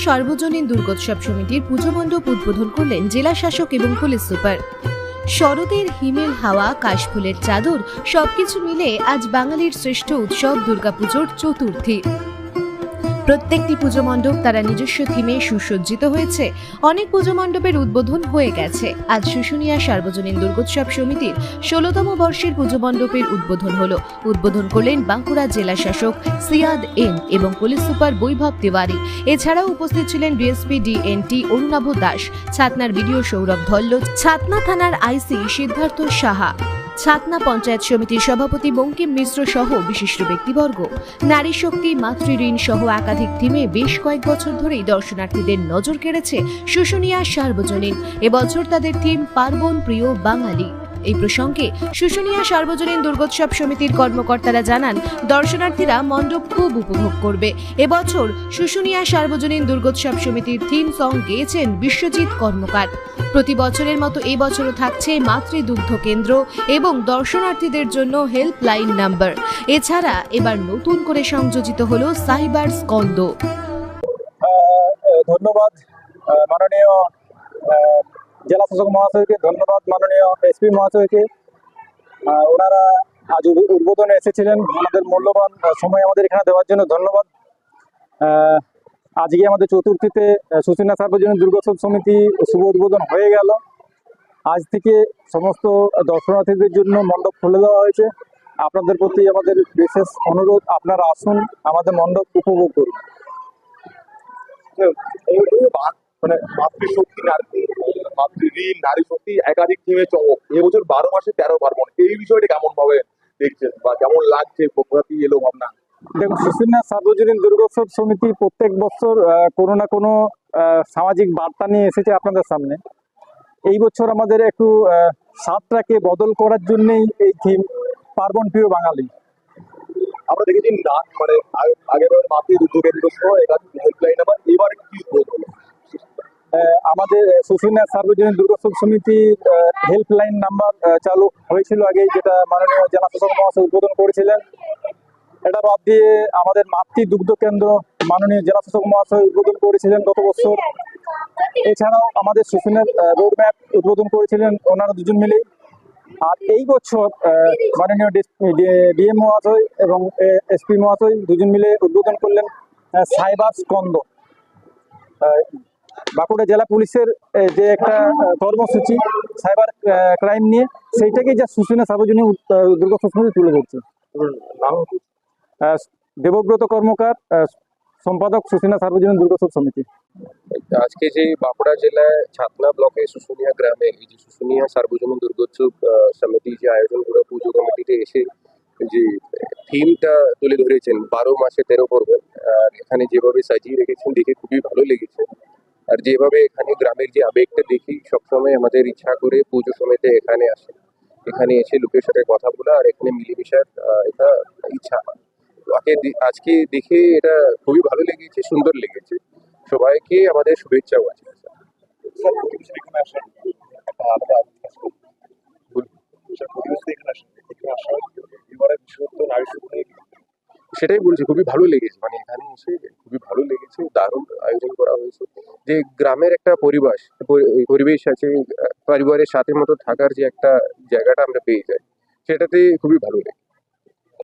সার্বজনীন দুর্গোৎসব সমিতির পুজো মণ্ডপ উদ্বোধন করলেন জেলা শাসক এবং পুলিশ সুপার। শরতের হিমেল হাওয়া, কাশফুলের চাদর সবকিছু মিলে আজ বাঙালির শ্রেষ্ঠ উৎসব দুর্গাপুজোর চতুর্থী। প্রত্যেকটি পুজো মণ্ডপ তারা নিজস্ব থিমে সুসজ্জিত হয়েছে। অনেক পুজো মণ্ডপের উদ্বোধন হয়ে গেছে। আজ শুশুনিয়া সার্বজনীন দুর্গোৎসব সমিতির ১৬তম বর্ষের পুজো মণ্ডপের উদ্বোধন হলো। উদ্বোধন করলেন বাঁকুড়া জেলা শাসক সিয়াদ এম এবং পুলিশ সুপার বৈভব তিওয়ারি। এছাড়াও উপস্থিত ছিলেন ডিএসপি ডিএনটি অরুণাভ দাস, ছাতনার বিডিও সৌরভ ধল্ল, ছাতনা থানার আইসি সিদ্ধার্থ সাহা, ছাতনা পঞ্চায়েত সমিতির সভাপতি বঙ্কিম মিশ্র সহ বিশিষ্ট ব্যক্তিবর্গ। নারী শক্তি, মাতৃঋণ সহ একাধিক থিমে বেশ কয়েক বছর ধরেই দর্শনার্থীদের নজর কেড়েছে শুশুনিয়া সার্বজনীন। এবছর তাদের থিম পার্বণ প্রিয় বাঙালি। এই প্রসঙ্গে শুশুনিয়া সার্বজনীন দুর্গোৎসব সমিতির কর্মকর্তারা জানান, দর্শনার্থীরা মণ্ডপ খুব উপভোগ করবে। এবছর শুশুনিয়া সার্বজনীন দুর্গোৎসব সমিতির থিম সং গেয়েছেন বিশ্বজিৎ কর্মকার। প্রতি বছরের মতো এই বছরও থাকছে মাতৃদুগ্ধ কেন্দ্র এবং দর্শনার্থীদের জন্য হেল্পলাইন নাম্বার। এছাড়া এবার নতুন করে সংযোজিত হলো সাইবার স্কন্দ। ধন্যবাদ মাননীয় জেলা শাসক মহাশয়কে, ধন্যবাদ মাননীয় এসপি মহাশয়কে। ওনারা আজ উদ্বোধনে এসেছিলেন, আমাদের মূল্যবান সময় আমাদের এখানে দেওয়ার জন্য ধন্যবাদ। আজকে আমাদের চতুর্থীতে শুশুনিয়া সার্বজনীন দুর্গোৎসব সমিতি শুভ উদ্বোধন হয়ে গেল। আজ থেকে সমস্ত দর্শনার্থীদের জন্য মণ্ডপ খুলে দেওয়া হয়েছে। আপনাদের প্রতি আমাদের বিশেষ অনুরোধ, আপনারা আসুন, আমাদের মণ্ডপ উপভোগ করুন। মানে মাতৃশক্তি, মাতৃঋণ, নারী শক্তি একাধিক থিমে চমক। এবছর 12 মাসে 13 পার্বণ, এই বিষয়টি কেমন ভাবে দেখছেন বা কেমন লাগছে, প্রতি এলো ভাবনা? দেখুন, শুশুনিয়া সার্বজনীন দুর্গোৎসব সমিতি প্রত্যেক বছর কোনো না কোনো সামাজিক বার্তা নিয়ে এসেছে আপনাদের সামনে। এই বছর আমাদের একটু স্বাদটাকে বদল করার জন্যই এই থিম পার্বণ প্রিয় বাঙালি। আমরা দেখেছি না, মানে আগের মাতৃদুগ্ধ কেন্দ্র সহ একাধিক হেল্পলাইন নাম্বার, এবার কি উদ্বোধন? আমাদের শুশুনিয়া সার্বজনীন দুর্গোৎসব সমিতির হেল্পলাইন নাম্বার চালু হয়েছিল আগে, যেটা মাননীয় জেলা শাসক মহাশয় উদ্বোধন করেছিলেন। এটা বাদ দিয়ে আমাদের মাতৃদুগ্ধ কেন্দ্র মাননীয় জেলা শাসক মহাশয় উদ্বোধন করেছিলেন গত বছর। এছাড়াও আমাদের শুশুনিয়ার রোড ম্যাপ উদ্বোধন করেছিলেন ওনারা দুজন মিলে। আর এই বছর মাননীয় ডিএম মহাশয় এবং এসপি মহাশয় দুজন মিলে উদ্বোধন করলেন সাইবার স্কন্দ। বাঁকুড়া জেলা পুলিশের যে একটা কর্মসূচি সাইবার ক্রাইম নিয়ে, সেইটাকেই যা শুশুনিয়া সার্বজনীন দুর্গোৎসব সমিতি তুলে ধরছে। দেবব্রত কর্মকার, সম্পাদক, শুশুনিয়া সার্বজনীন দুর্গোৎসব সমিতি। আজকে যে বাঁকুড়া জেলায় ছাতনা ব্লকে শুশুনিয়া গ্রামে এই যে শুশুনিয়া সার্বজনীন দুর্গোৎসব সমিতি যে আয়োজন করে পুজো কমিটিতে এসে যে থিমটা তুলে ধরেছেন 12 মাসে 13 পার্বণ, আর এখানে যেভাবে সাজিয়ে রেখেছেন দেখে খুবই ভালো লেগেছে। আর যেভাবে এখানে গ্রামের যে আবেগটা দেখি, সবসময় আমাদের ইচ্ছা করে পুজো সমিতি এখানে আসে, এখানে এসে লোকের সাথে কথা বলা আর এখানে মিলেমিশার এটা ইচ্ছা হয়। আজকে দেখে এটা খুবই ভালো লেগেছে, সুন্দর লেগেছে। সবাইকে আমাদের শুভেচ্ছা আছে। সেটাই বলছি, খুবই ভালো লেগেছে, মানে এখানে এসে খুবই ভালো লেগেছে। দারুণ আয়োজন করা হয়েছে। যে গ্রামের একটা পরিবেশ আছে, পরিবারের সাথে মতো থাকার যে একটা জায়গাটা আমরা পেয়ে যাই, সেটাতে খুবই ভালো লেগেছে।